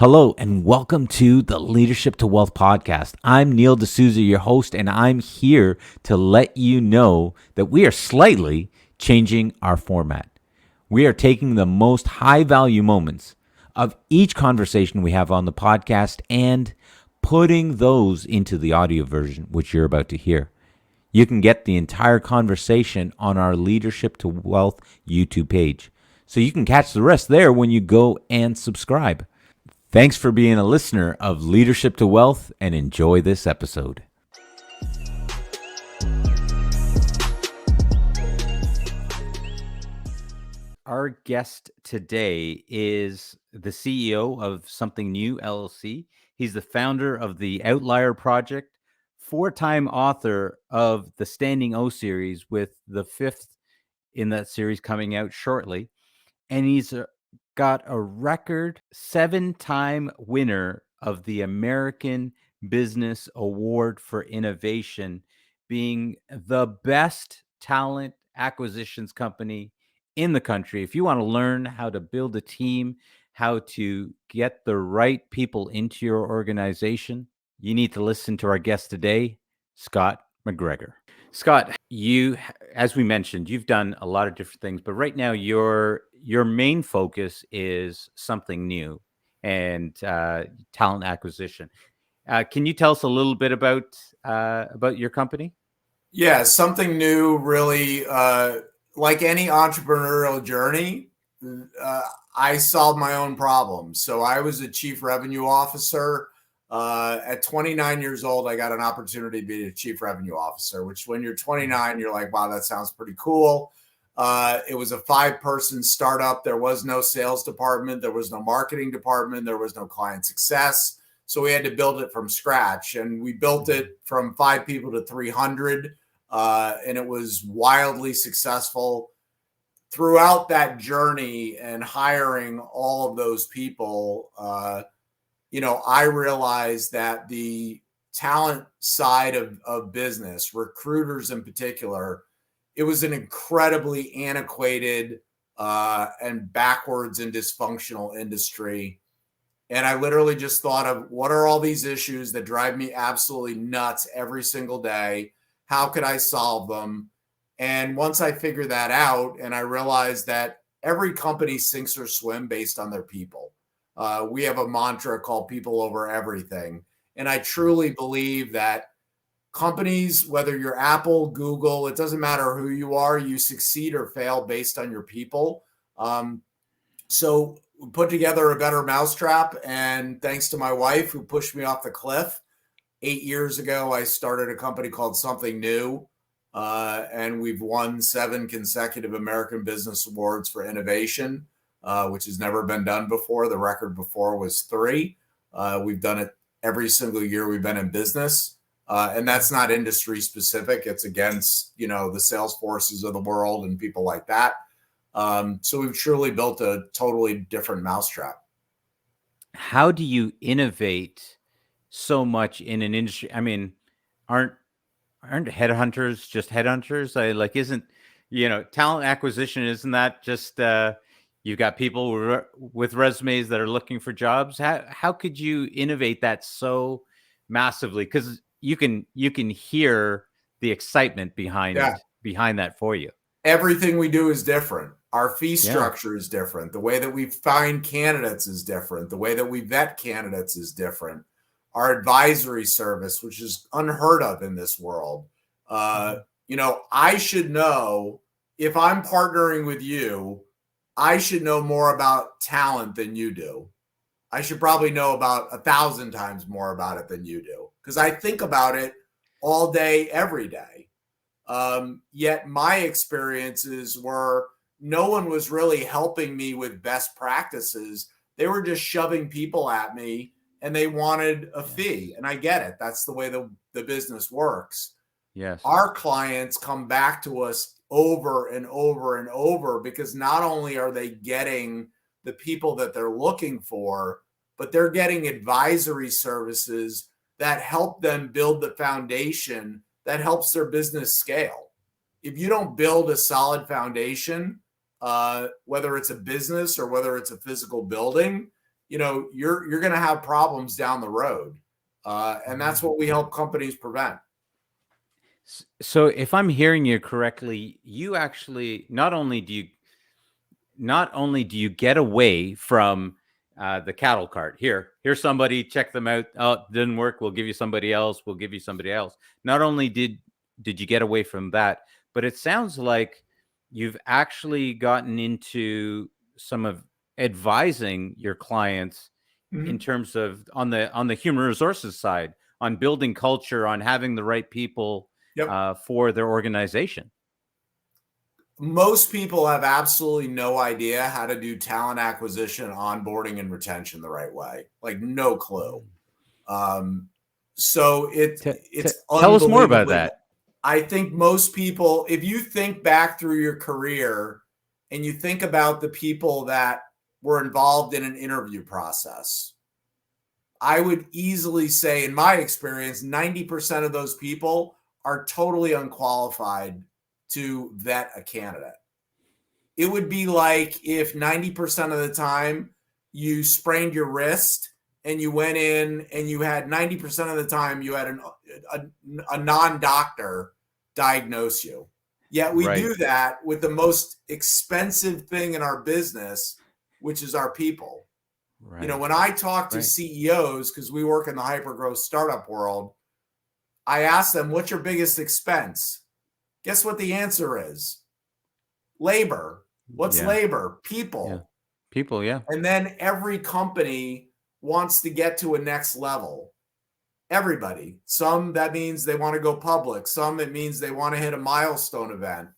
Hello and welcome to the Leadership to Wealth podcast. I'm Neil D'Souza, your host, and I'm here to let you know that we are slightly changing our format. We are taking the most high value moments of each conversation we have on the podcast and putting those into the audio version, which you're about to hear. You can get the entire conversation on our Leadership to Wealth YouTube page. So you can catch the rest there when you go and subscribe. Thanks for being a listener of Leadership to Wealth and enjoy this episode. Our guest today is the CEO of SomethingNew, LLC. He's the founder of the Outlier Project, four-time author of the Standing O series, with the fifth in that series coming out shortly. And he's got a record 7-time winner of the American Business Award for Innovation, being the best talent acquisitions company in the country. If you want to learn how to build a team, how to get the right people into your organization, you need to listen to our guest today, Scott MacGregor. Scott, you, as we mentioned, you've done a lot of different things, but right now your main focus is something new and talent acquisition. Can you tell us a little bit about your company? Yeah, something new. Really, like any entrepreneurial journey, I solved my own problems. So I was a chief revenue officer. At 29 years old, I got an opportunity to be a chief revenue officer, which when you're 29, you're like, wow, that sounds pretty cool. It was a 5-person startup. There was no sales department. There was no marketing department. There was no client success. So we had to build it from scratch. And we built it from 5 people to 300. And it was wildly successful. Throughout that journey and hiring all of those people, I realized that the talent side of business, recruiters in particular, it was an incredibly antiquated and backwards and dysfunctional industry. And I literally just thought of, what are all these issues that drive me absolutely nuts every single day? How could I solve them? And once I figured that out, and I realized that every company sinks or swim based on their people. We have a mantra called people over everything. And I truly believe that companies, whether you're Apple, Google, it doesn't matter who you are, you succeed or fail based on your people. So we put together a better mousetrap. And thanks to my wife, who pushed me off the cliff 8 years ago, I started a company called SomethingNew. And we've won 7 consecutive American Business Awards for innovation, which has never been done before. The record before was 3. We've done it every single year we've been in business. And that's not industry specific. It's against, the sales forces of the world and people like that. So we've truly built a totally different mousetrap. How do you innovate so much in an industry? I mean, aren't headhunters just headhunters? Isn't, talent acquisition, isn't that just you've got people with resumes that are looking for jobs? How could you innovate that so massively? Because you can hear the excitement behind that for you. Everything we do is different. Our fee structure is different. The way that we find candidates is different. The way that we vet candidates is different. Our advisory service, which is unheard of in this world. I should know, if I'm partnering with you, I should know more about talent than you do. I should probably know about 1,000 times more about it than you do, because I think about it all day, every day. Yet my experiences were, no one was really helping me with best practices. They were just shoving people at me, and they wanted a fee. And I get it. That's the way the business works. Yes. Our clients come back to us over and over and over, because not only are they getting the people that they're looking for, but they're getting advisory services that help them build the foundation that helps their business scale. If you don't build a solid foundation, whether it's a business or whether it's a physical building, you're going to have problems down the road. And that's what we help companies prevent. So if I'm hearing you correctly, you actually not only do you get away from the cattle cart. Here's somebody, check them out. Oh, it didn't work. We'll give you somebody else. We'll give you somebody else. Not only did you get away from that, but it sounds like you've actually gotten into some of advising your clients in terms of on the human resources side, on building culture, on having the right people for their organization. Most people have absolutely no idea how to do talent acquisition, onboarding, and retention the right way. Like no clue. So it's tell us more about that. I think most people, if you think back through your career and you think about the people that were involved in an interview process, I would easily say, in my experience, 90% of those people are totally unqualified to vet a candidate. It would be like if 90% of the time you sprained your wrist and you went in and you had 90% of the time you had a non-doctor diagnose you. Yet we do that with the most expensive thing in our business, which is our people. Right. When I talk to CEOs, because we work in the hyper-growth startup world, I ask them, what's your biggest expense? Guess what the answer is? Labor. What's labor? People. Yeah. People, yeah. And then every company wants to get to a next level. Everybody. Some, that means they want to go public. Some, it means they want to hit a milestone event.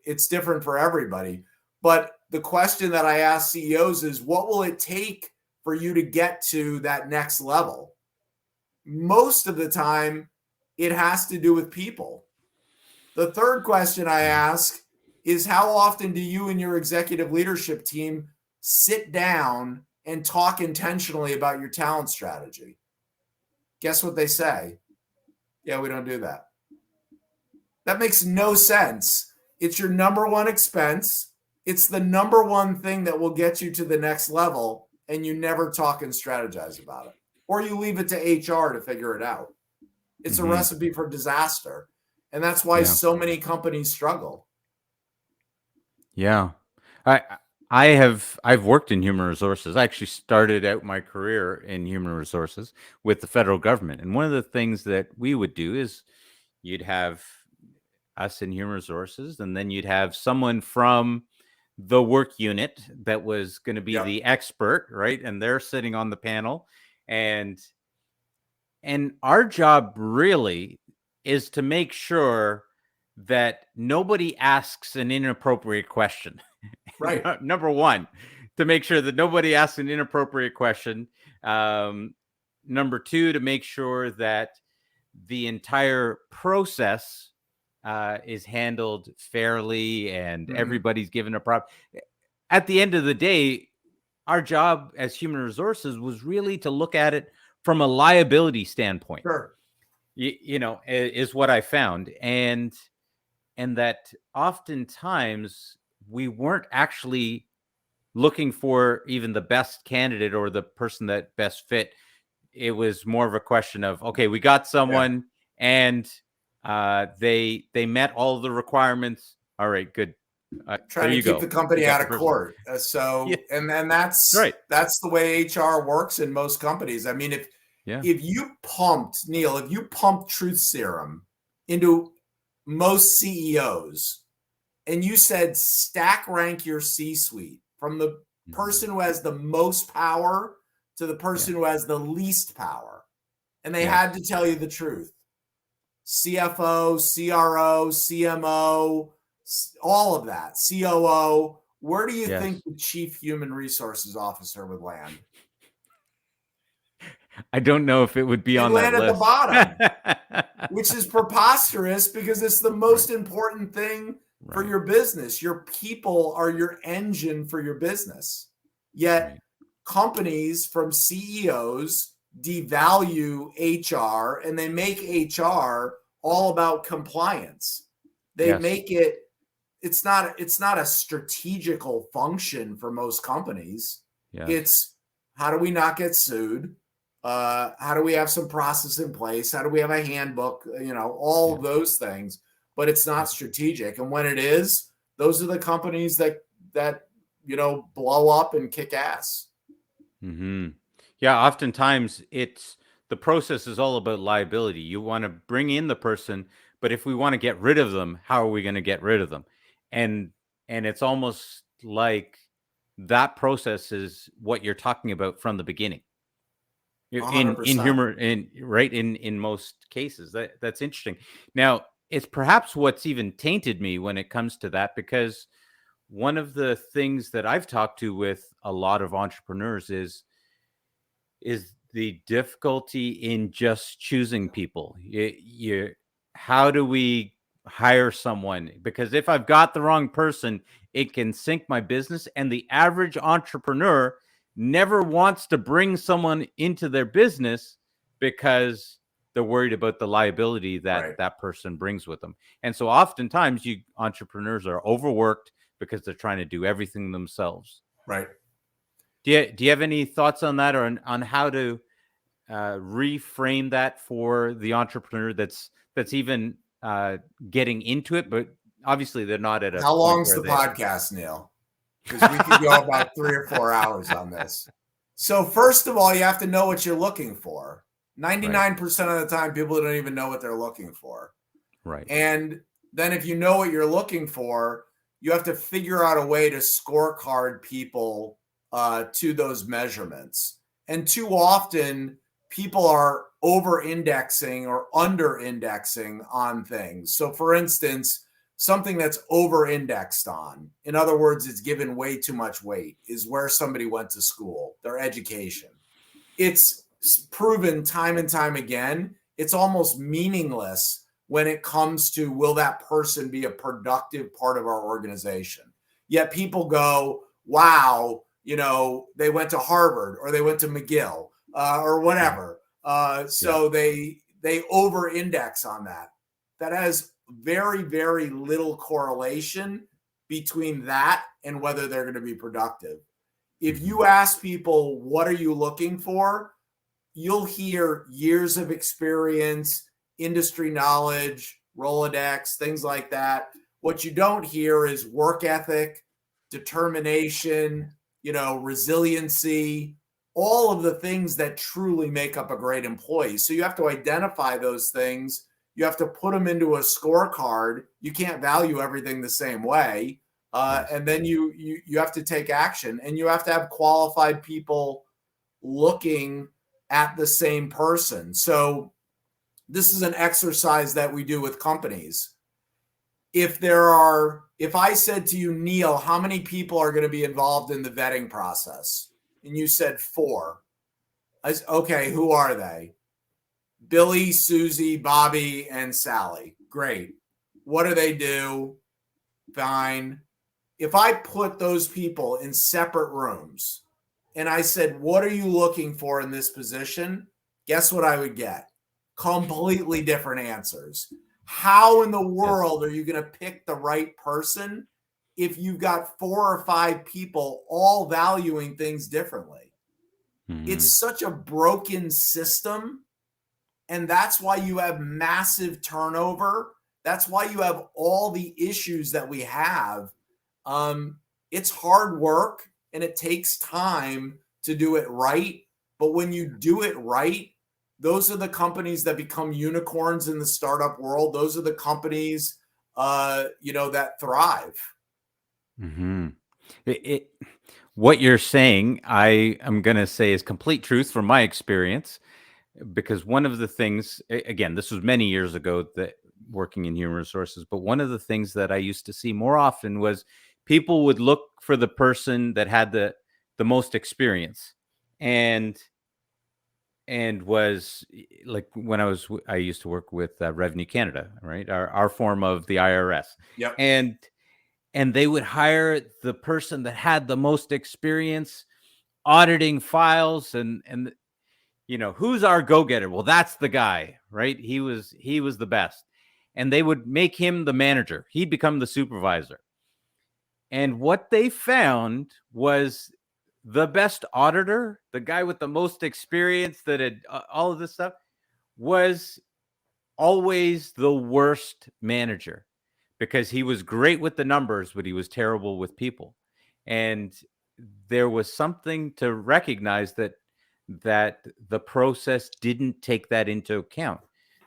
It's different for everybody. But the question that I ask CEOs is, what will it take for you to get to that next level? Most of the time, it has to do with people. The third question I ask is, how often do you and your executive leadership team sit down and talk intentionally about your talent strategy? Guess what they say? Yeah, we don't do that. That makes no sense. It's your number one expense. It's the number one thing that will get you to the next level, and you never talk and strategize about it. Or you leave it to HR to figure it out. It's a recipe for disaster. And that's why so many companies struggle. Yeah. I've worked in human resources. I actually started out my career in human resources with the federal government. And one of the things that we would do is you'd have us in human resources, and then you'd have someone from the work unit that was going to be the expert, right? And they're sitting on the panel. And our job really is to make sure that nobody asks an inappropriate question. Right. Number one, to make sure that nobody asks an inappropriate question. Number two, to make sure that the entire process is handled fairly and everybody's given a prop. At the end of the day, our job as human resources was really to look at it from a liability standpoint. Sure. Is what I found. And that oftentimes we weren't actually looking for even the best candidate or the person that best fit. It was more of a question of, okay, we got someone and they met all the requirements. All right, good. Trying to keep the company out of court. And then that's the way HR works in most companies. I mean, if you pumped truth serum into most CEOs and you said stack rank your C-suite from the person who has the most power to the person who has the least power, and they had to tell you the truth. CFO, CRO, CMO, all of that, COO, where do you think the chief human resources officer would land? I don't know if it would be on that list. At the bottom, which is preposterous because it's the most important thing for your business. Your people are your engine for your business. Yet companies from CEOs devalue HR and they make HR all about compliance. They make it it's not a strategical function for most companies. Yes. It's how do we not get sued? How do we have some process in place? How do we have a handbook? All of those things. But it's not strategic. And when it is, those are the companies that blow up and kick ass. Mm-hmm. Yeah, oftentimes the process is all about liability. You want to bring in the person, but if we want to get rid of them, how are we going to get rid of them? And it's almost like that process is what you're talking about from the beginning. In 100%. humor, in most cases. That's interesting. Now, it's perhaps what's even tainted me when it comes to that, because one of the things that I've talked to with a lot of entrepreneurs is the difficulty in just choosing people. How do we hire someone? Because if I've got the wrong person, it can sink my business. And the average entrepreneur never wants to bring someone into their business because they're worried about the liability that that person brings with them. And so oftentimes entrepreneurs are overworked because they're trying to do everything themselves. Right. Do you have any thoughts on that, or on how to reframe that for the entrepreneur that's even getting into it, but obviously they're not at a How point long's where the podcast, Neil? Because we could go about 3 or 4 hours on this. So first of all, you have to know what you're looking for. 99% of the time, people don't even know what they're looking for. Right. And then if you know what you're looking for, you have to figure out a way to scorecard people to those measurements. And too often, people are over-indexing or under-indexing on things. So for instance, something that's over-indexed on, in other words, it's given way too much weight, is where somebody went to school, their education. It's proven time and time again, it's almost meaningless when it comes to, will that person be a productive part of our organization? Yet people go, wow, they went to Harvard or they went to McGill or whatever. So they over-index on that. That has very, very little correlation between that and whether they're going to be productive. If you ask people, what are you looking for? You'll hear years of experience, industry knowledge, Rolodex, things like that. What you don't hear is work ethic, determination, resiliency, all of the things that truly make up a great employee. So you have to identify those things. You have to put them into a scorecard. You can't value everything the same way. And then you have to take action, and you have to have qualified people looking at the same person. So this is an exercise that we do with companies. If I said to you, Neil, how many people are going to be involved in the vetting process? And you said 4. Okay, who are they? Billy, Susie, Bobby, and Sally. Great. What do they do? Fine. If I put those people in separate rooms and I said, what are you looking for in this position? Guess what I would get? Completely different answers. How in the world are you going to pick the right person if you've got 4 or 5 people all valuing things differently? Mm-hmm. It's such a broken system. And that's why you have massive turnover. That's why you have all the issues that we have. It's hard work and it takes time to do it right. But when you do it right, those are the companies that become unicorns in the startup world. Those are the companies, that thrive. Mm-hmm. What you're saying, I am going to say, is complete truth from my experience. Because one of the things, again, this was many years ago, that working in human resources, but one of the things that I used to see more often was people would look for the person that had the most experience, and was like, when I used to work with Revenue Canada, right? Our form of the IRS. Yep. And they would hire the person that had the most experience auditing files, and who's our go-getter? Well, that's the guy, right? He was the best. And they would make him the manager. He'd become the supervisor. And what they found was the best auditor, the guy with the most experience that had all of this stuff, was always the worst manager because he was great with the numbers, but he was terrible with people. And there was something to recognize that the process didn't take that into account.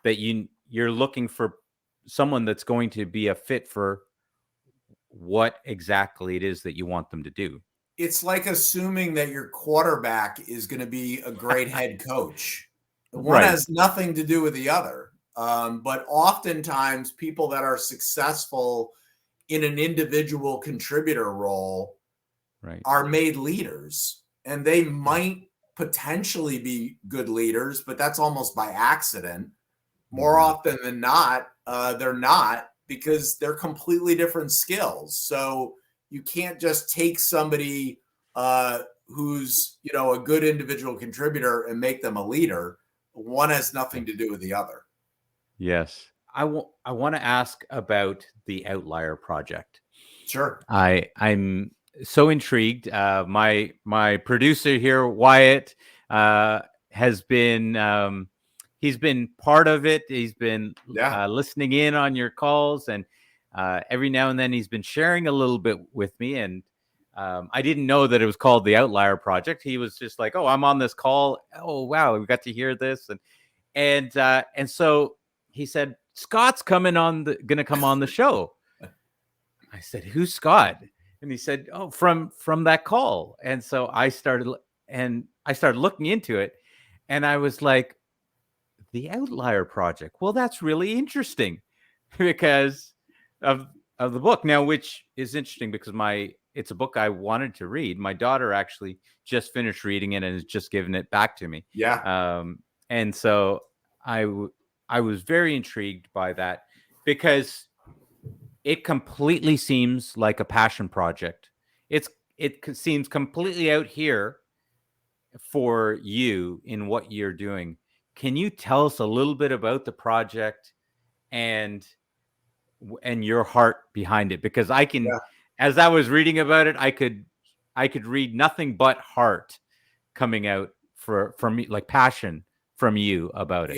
That you're looking for someone that's going to be a fit for what exactly it is that you want them to do. It's like assuming that your quarterback is going to be a great head coach. One Right. has nothing to do with the other. But oftentimes, people that are successful in an individual contributor role Right. are made leaders, and they Yeah. might potentially be good leaders, but that's almost by accident. More Mhm. often than not, they're not, because they're completely different skills. So you can't just take somebody who's a good individual contributor and make them a leader. One has nothing to Yes. do with the other. Yes. I want to ask about the Outlier Project. Sure. I'm so intrigued. My producer here, Wyatt, uh, has been he's been part of it. He's been Yeah. listening in on your calls, and every now and then he's been sharing a little bit with me. And I didn't know that it was called the Outlier Project. He was just like, "Oh, I'm on this call. Oh, wow, we got to hear this." And so he said, "Scott's gonna come on the show." I said, "Who's Scott?" And he said, "Oh, from that call." And so I started looking into it, and I was like, "The Outlier Project. Well, that's really interesting because of of the book now, which is interesting because my it's a book I wanted to read. My daughter actually just finished reading it and has just given it back to me. Yeah. And so I was very intrigued by that because it completely seems like a passion project. It's it seems completely out here for you in what you're doing. Can you tell us a little bit about the project and and your heart behind it? Because I can, Yeah. as I was reading about it, I could read nothing but heart coming out from me, like passion from you about it.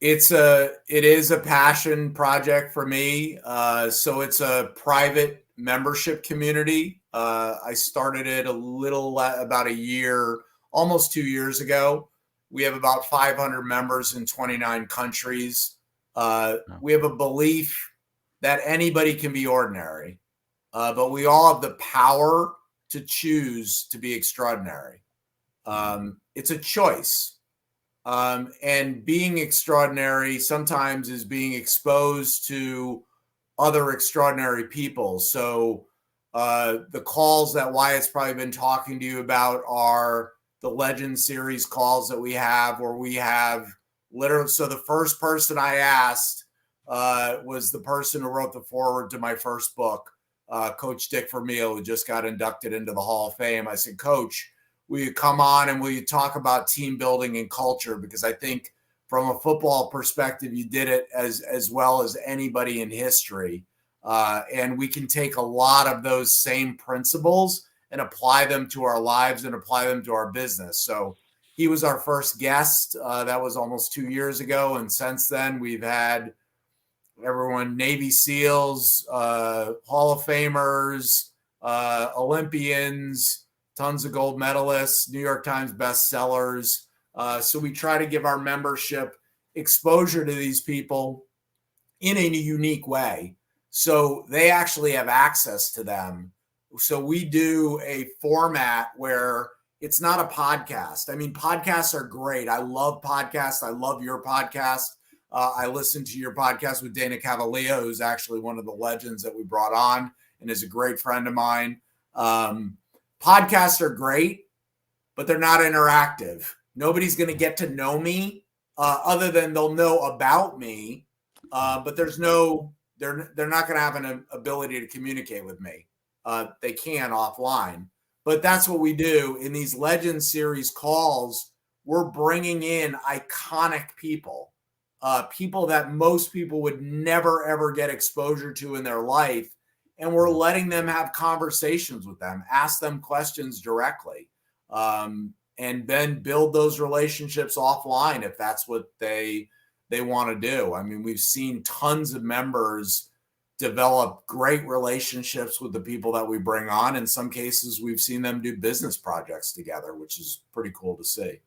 It is a passion project for me. So it's a private membership community. I started it about a year, almost 2 years ago. We have about 500 members in 29 countries. Oh, We have a belief that anybody can be ordinary, but we all have the power to choose to be extraordinary. It's a choice. And being extraordinary sometimes is being exposed to other extraordinary people. So the calls that Wyatt's probably been talking to you about are the Legend series calls that we have, where we have literally. So the first person I asked was the person who wrote the foreword to my first book, Coach Dick Vermeil, who just got inducted into the Hall of Fame. I said, "Coach, will you come on and will you talk about team building and culture?" Because I think from a football perspective, you did it as well as anybody in history. And we can take a lot of those same principles and apply them to our lives and apply them to our business. So he was our first guest. That was almost 2 years ago. And since then, we've had everyone, Navy SEALs, Hall of Famers, Olympians, tons of gold medalists, New York Times bestsellers. So we try to give our membership exposure to these people in a unique way. So they actually have access to them. So we do a format where it's not a podcast. I mean, podcasts are great. I love podcasts. I love your podcast. I listened to your podcast with Dana Cavallio, who's actually one of the legends that we brought on and is a great friend of mine. Podcasts are great, but they're not interactive. Nobody's going to get to know me other than they'll know about me. But they're not going to have an ability to communicate with me. They can offline. But that's what we do in these Legend Series calls. We're bringing in iconic people, people that most people would never, ever get exposure to in their life. and we're letting them have conversations with them, ask them questions directly, and then build those relationships offline if that's what they want to do. I mean, we've seen tons of members develop great relationships with the people that we bring on. In some cases, we've seen them do business projects together, which is pretty cool to see.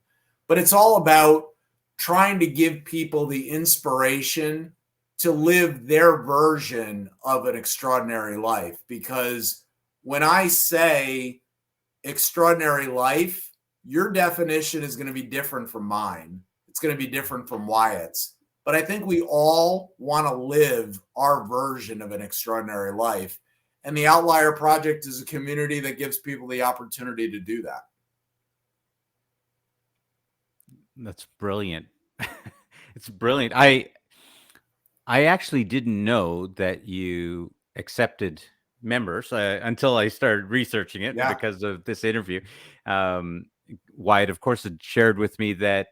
But it's all about trying to give people the inspiration to live their version of an extraordinary life. Because when I say extraordinary life, your definition is going to be different from mine. It's going to be different from Wyatt's. But I think we all want to live our version of an extraordinary life. And the Outlier Project is a community that gives people the opportunity to do that. That's brilliant. It's brilliant. I actually didn't know that you accepted members until I started researching it because of this interview. Wyatt, of course, had shared with me that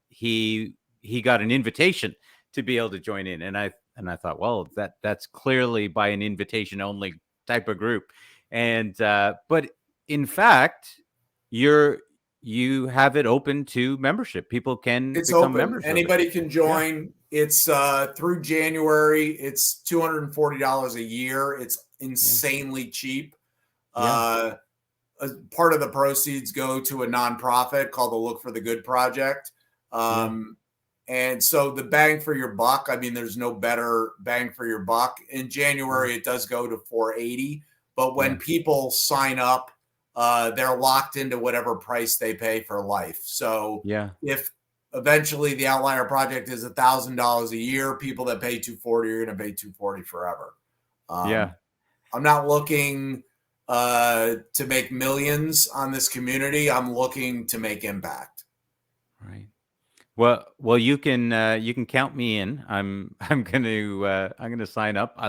he got an invitation to be able to join in, and I thought, well, that's clearly by an invitation only type of group, and but in fact, you have it open to membership. People can become members. Anybody can join. Yeah. It's through January. It's $240 a year. It's insanely cheap. Part of the proceeds go to a nonprofit called the Look for the Good Project. And so the bang for your buck, I mean, there's no better bang for your buck. In January, it does go to $480. But when people sign up, they're locked into whatever price they pay for life. So if eventually the Outlier Project is $1,000 a year, people that pay $240 are going to pay $240 forever. I'm not looking to make millions on this community. I'm looking to make impact. Right. Well, you can count me in. I'm gonna sign up. I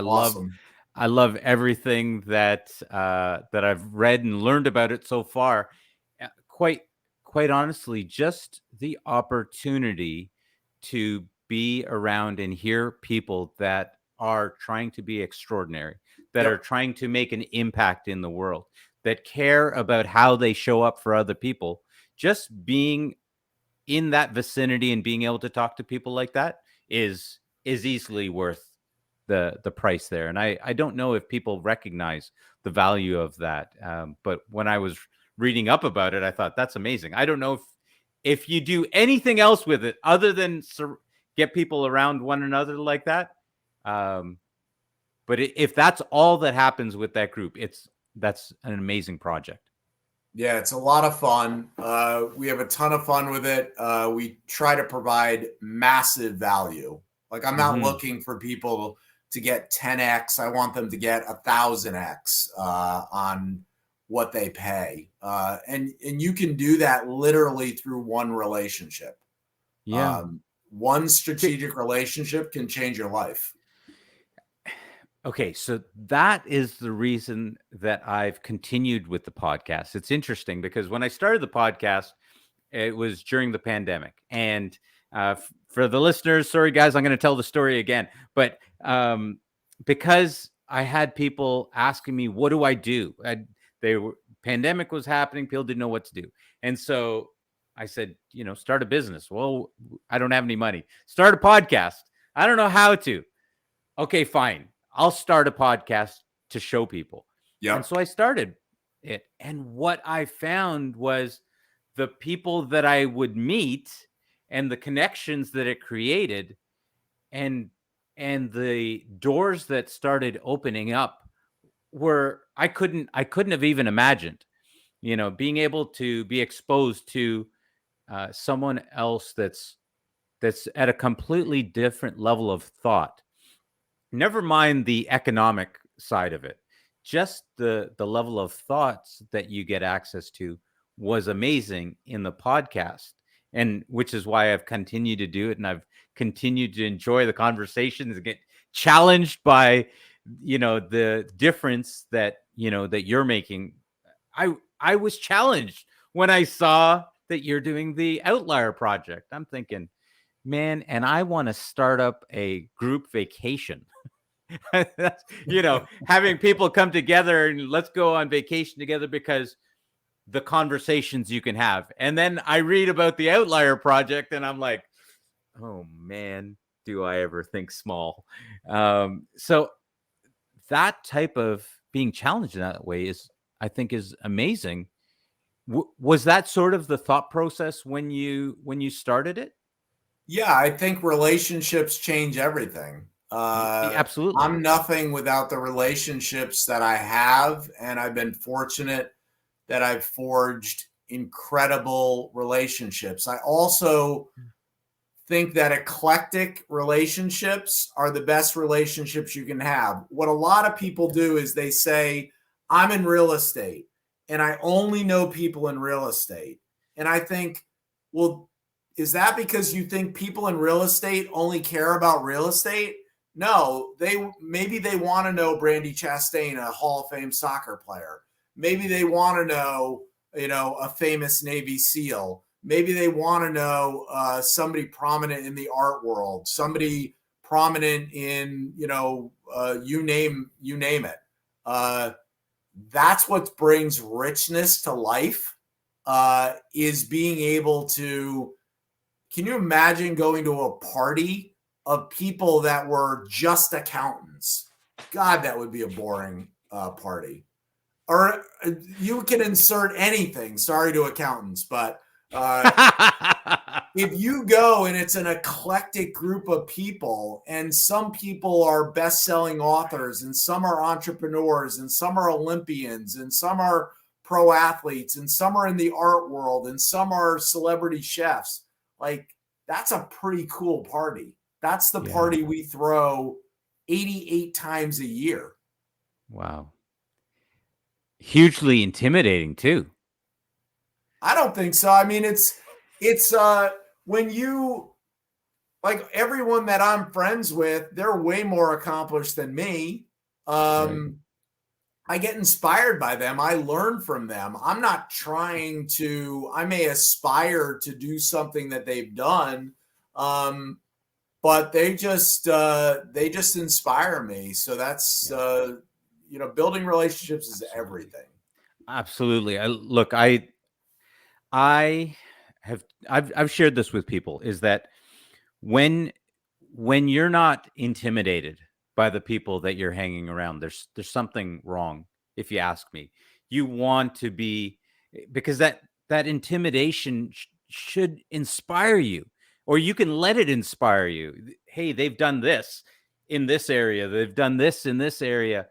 love everything that I've read and learned about it so far. Quite honestly, just the opportunity to be around and hear people that are trying to be extraordinary, that are trying to make an impact in the world, that care about how they show up for other people. Just being in that vicinity and being able to talk to people like that is easily worth the price there. And I don't know if people recognize the value of that. But when I was reading up about it, I thought that's amazing. I don't know if you do anything else with it other than get people around one another like that. But if that's all that happens with that group, that's an amazing project. Yeah, it's a lot of fun. We have a ton of fun with it. We try to provide massive value. Like, I'm not looking for people to get 10x. I want them to get 1,000x on what they pay. And you can do that literally through one relationship. One strategic relationship can change your life. Okay, so that is the reason that I've continued with the podcast. It's interesting because when I started the podcast, it was during the pandemic. And for the listeners, sorry, guys, I'm going to tell the story again. But because I had people asking me, what do I do? Pandemic was happening. People didn't know what to do. And so I said, start a business. Well, I don't have any money. Start a podcast. I don't know how to. Okay, fine. I'll start a podcast to show people. And so I started it. And what I found was the people that I would meet and the connections that it created and the doors that started opening up were I couldn't have even imagined, being able to be exposed to someone else that's at a completely different level of thought. Never mind the economic side of it. Just the level of thoughts that you get access to was amazing in the podcast, and which is why I've continued to do it, and I've continued to enjoy the conversations and get challenged by the difference that that you're making. I was challenged when I saw that you're doing the Outlier Project. I'm thinking, man, and I want to start up a group vacation. That's, having people come together and let's go on vacation together because the conversations you can have. And then I read about the Outlier Project and I'm like, oh man, do I ever think small. So that type of being challenged in that way I think is amazing. Was that sort of the thought process when you started it? Yeah, I think relationships change everything. Absolutely. I'm nothing without the relationships that I have, and I've been fortunate that I've forged incredible relationships. I also think that eclectic relationships are the best relationships you can have. What a lot of people do is they say, I'm in real estate and I only know people in real estate. And I think, well, is that because you think people in real estate only care about real estate? No, maybe they want to know Brandy Chastain, a Hall of Fame soccer player. Maybe they want to know, a famous Navy SEAL. Maybe they want to know somebody prominent in the art world, somebody prominent in, you name it. That's what brings richness to life, is being able to. Can you imagine going to a party of people that were just accountants? God, that would be a boring party. Or you can insert anything. Sorry to accountants, but if you go and it's an eclectic group of people, and some people are best-selling authors, and some are entrepreneurs, and some are Olympians, and some are pro athletes, and some are in the art world, and some are celebrity chefs, like that's a pretty cool party. That's the party we throw 88 times a year. Wow. Hugely intimidating too. I don't think so. I mean, it's when you, like, everyone that I'm friends with, they're way more accomplished than me. Right. I get inspired by them. I learn from them. I'm not trying to, I may aspire to do something that they've done. But they just inspire me. So that's, building relationships is everything. Absolutely. I've shared this with people, is that when you're not intimidated by the people that you're hanging around, there's something wrong. If you ask me, you want to be, because that intimidation should inspire you, or you can let it inspire you. Hey, they've done this in this area, they've done this in this area.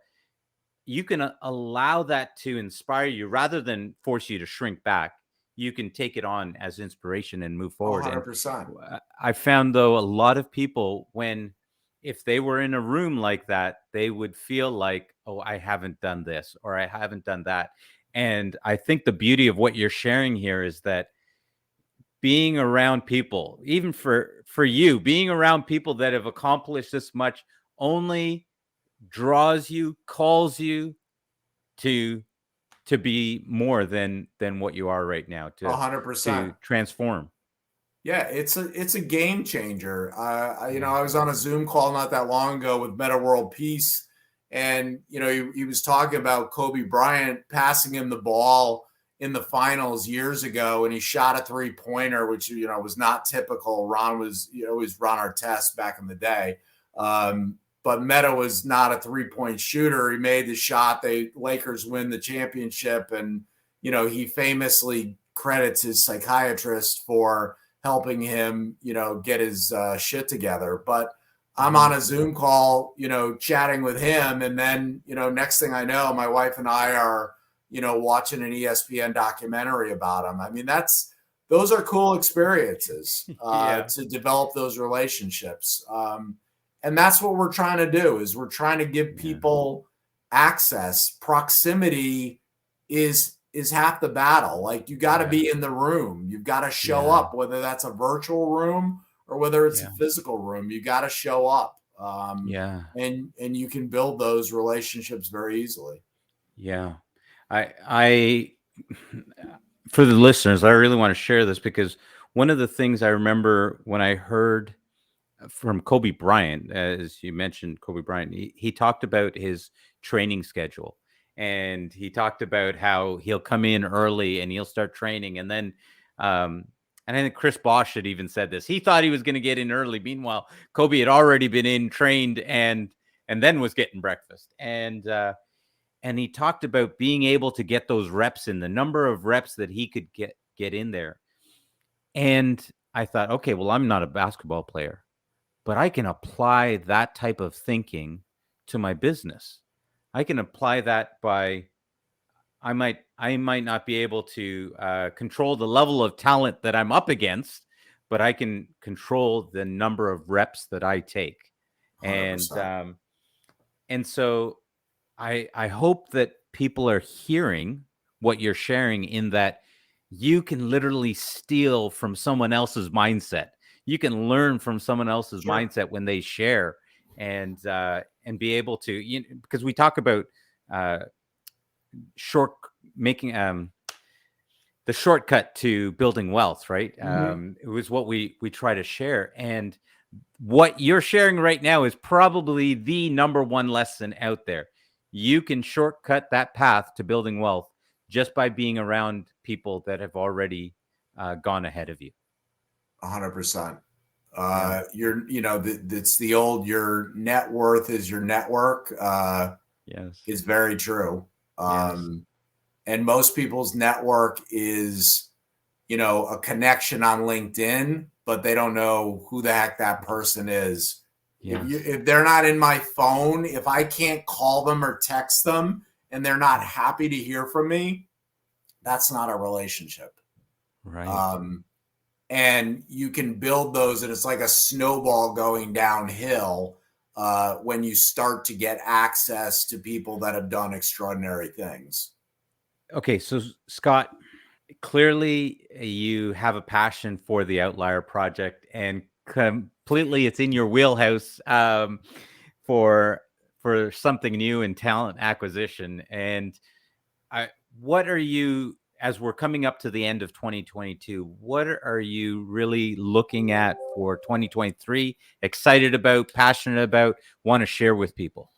You can allow that to inspire you rather than force you to shrink back. You can take it on as inspiration and move forward. 100%. And I found, though, a lot of people, if they were in a room like that, they would feel like, oh, I haven't done this or I haven't done that. And I think the beauty of what you're sharing here is that being around people, even for you, being around people that have accomplished this much, only draws you, calls you to be more than what you are right now, to 100%. transform. Yeah, it's a game changer. I was on a Zoom call not that long ago with Meta World Peace, and he was talking about Kobe Bryant passing him the ball in the finals years ago, and he shot a 3-pointer, which was not typical. Ron was always Ron Artest back in the day, but Meta was not a 3-point shooter. He made the shot. Lakers win the championship, and he famously credits his psychiatrist for helping him, get his shit together. But I'm on a Zoom call, chatting with him. And then, next thing I know, my wife and I are, watching an ESPN documentary about him. I mean, those are cool experiences to develop those relationships. And that's what we're trying to do, is we're trying to give people access. Proximity is half the battle. Like, you got to be in the room. You've got to show up, whether that's a virtual room or whether it's a physical room. You got to show up. And you can build those relationships very easily. Yeah. I for the listeners, I really want to share this, because one of the things I remember when I heard from Kobe Bryant, as you mentioned, Kobe Bryant. He talked about his training schedule, and he talked about how he'll come in early and he'll start training, and then, and I think Chris Bosh had even said this. He thought he was going to get in early. Meanwhile, Kobe had already been in, trained, and then was getting breakfast. And he talked about being able to get those reps in, the number of reps that he could get in there. And I thought, okay, well, I'm not a basketball player, but I can apply that type of thinking to my business. I can apply that by I might not be able to control the level of talent that I'm up against, but I can control the number of reps that I take. And 100%. and so I hope that people are hearing what you're sharing, in that you can literally steal from someone else's mindset. You can learn from someone else's Sure. mindset when they share, and be able to, because we talk about uh, short making the shortcut to building wealth, right? Mm-hmm. It was what we try to share, and what you're sharing right now is probably the number one lesson out there. You can shortcut that path to building wealth just by being around people that have already gone ahead of you. 100%. Yeah. It's the old, your net worth is your network, Yes. is very true. Yes. And most people's network is, a connection on LinkedIn, but they don't know who the heck that person is. Yes. If they're not in my phone, if I can't call them or text them and they're not happy to hear from me, that's not a relationship. Right. And you can build those, and it's like a snowball going downhill when you start to get access to people that have done extraordinary things. Okay, so Scott, clearly you have a passion for the Outlier Project, and completely it's in your wheelhouse, for something new in talent acquisition. And what are you, as we're coming up to the end of 2022, what are you really looking at for 2023? Excited about, passionate about, want to share with people?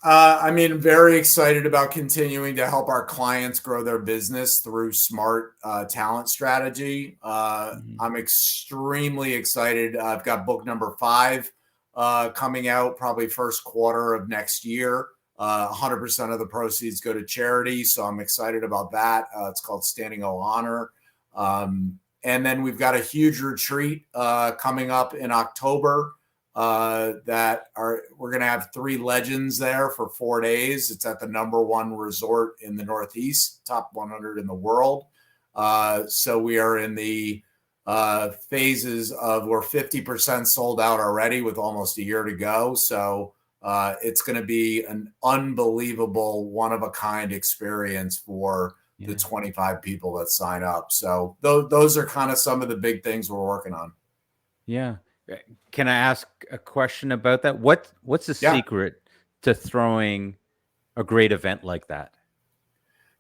Very excited about continuing to help our clients grow their business through smart talent strategy. I'm extremely excited. I've got book number 5 coming out probably first quarter of next year. 100% of the proceeds go to charity, so I'm excited about that. It's called Standing O Honor. And then we've got a huge retreat coming up in October. We're going to have 3 legends there for 4 days. It's at the number 1 resort in the Northeast, top 100 in the world. So we are in the phases of, we're 50% sold out already with almost a year to go. So it's going to be an unbelievable, one-of-a-kind experience for the 25 people that sign up. So those are kind of some of the big things we're working on. Yeah. Can I ask a question about that? What's the secret to throwing a great event like that?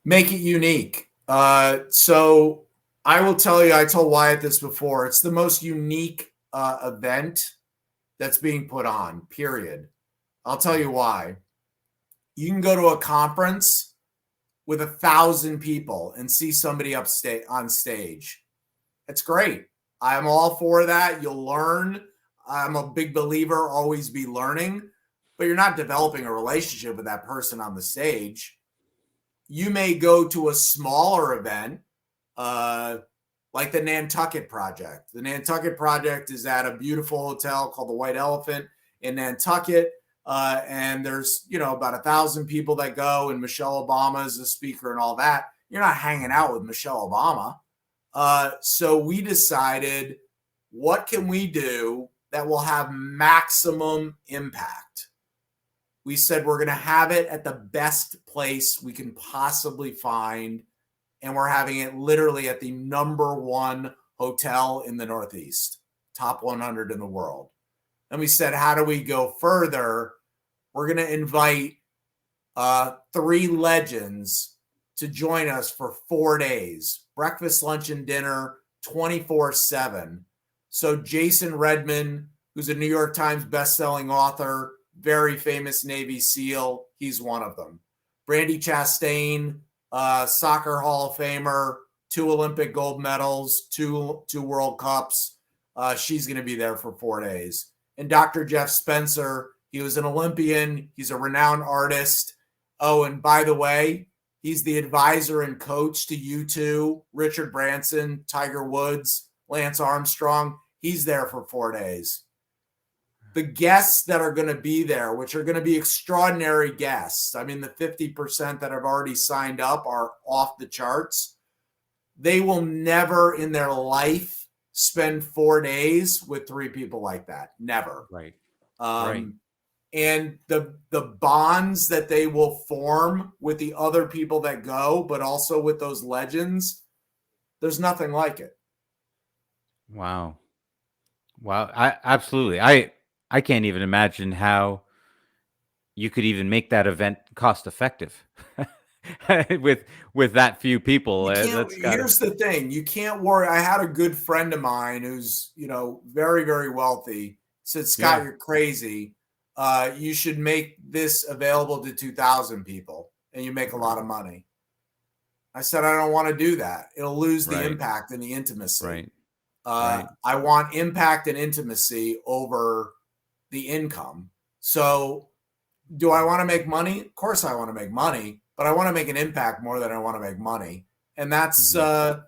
Make it unique. So I will tell you, I told Wyatt this before, it's the most unique event that's being put on, period. I'll tell you why. You can go to a conference with 1,000 people and see somebody on stage. It's great. I'm all for that. You'll learn. I'm a big believer, always be learning, but you're not developing a relationship with that person on the stage. You may go to a smaller event, like the Nantucket Project. The Nantucket Project is at a beautiful hotel called the White Elephant in Nantucket. And there's, about 1,000 people that go, and Michelle Obama is the speaker and all that. You're not hanging out with Michelle Obama. So we decided, what can we do that will have maximum impact? We said we're going to have it at the best place we can possibly find. And we're having it literally at the number 1 hotel in the Northeast, top 100 in the world. And we said, how do we go further? We're going to invite 3 legends to join us for 4 days, breakfast, lunch, and dinner, 24/7. So Jason Redman, who's a New York Times bestselling author, very famous Navy SEAL. He's one of them. Brandi Chastain, soccer Hall of Famer, 2 Olympic gold medals, two World Cups. She's going to be there for 4 days. And Dr. Jeff Spencer, he was an Olympian. He's a renowned artist. Oh, and by the way, he's the advisor and coach to U2, Richard Branson, Tiger Woods, Lance Armstrong. He's there for 4 days. The guests that are going to be there, which are going to be extraordinary guests. I mean, the 50% that have already signed up are off the charts. They will never in their life spend 4 days with 3 people like that. Never. Right. Right. And the bonds that they will form with the other people that go, but also with those legends, there's nothing like it. Wow. Absolutely. I can't even imagine how you could even make that event cost effective with that few people. Here's the thing. You can't worry. I had a good friend of mine who's, very, very wealthy said, Scott, you're crazy. You should make this available to 2,000 people and you make a lot of money. I said, I don't want to do that. It'll lose the impact and the intimacy. Right. I want impact and intimacy over the income. So do I want to make money? Of course I want to make money, but I want to make an impact more than I want to make money. And that's what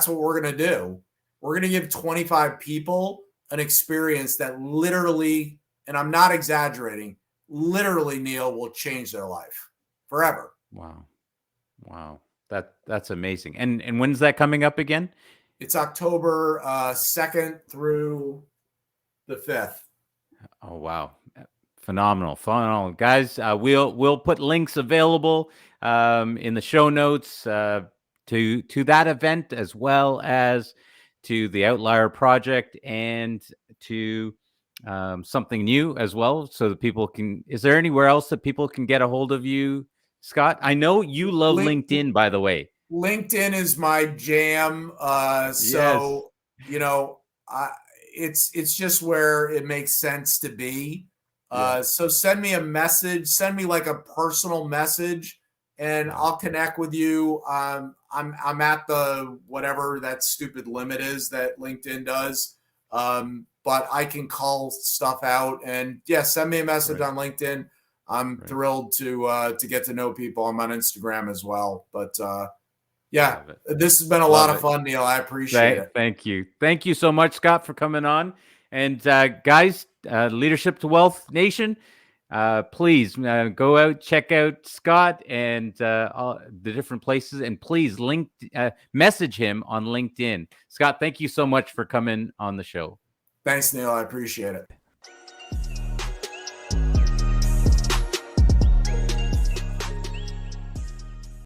we're going to do. We're going to give 25 people an experience that literally, and I'm not exaggerating, literally, Neil, will change their life forever. Wow. That's amazing. And when's that coming up again? It's October 2nd through the 5th. Oh, wow. Phenomenal. Guys, we'll put links available in the show notes to that event, as well as to the Outlier Project and to Something New as well, so that people can. Is there anywhere else that people can get a hold of you, Scott? I know you love LinkedIn, by the way. LinkedIn is my jam. So it's just where it makes sense to be. So send me a message. Send me like a personal message, and I'll connect with you. I'm at the whatever that stupid limit is that LinkedIn does. But I can call stuff out, and send me a message on LinkedIn. I'm thrilled to get to know people. I'm on Instagram as well. But this has been a lot of fun, Neil. I appreciate it. Thank you. Thank you so much, Scott, for coming on. And guys, Leadership to Wealth Nation, please go out, check out Scott and all the different places, and please message him on LinkedIn. Scott, thank you so much for coming on the show. Thanks, Neil. I appreciate it.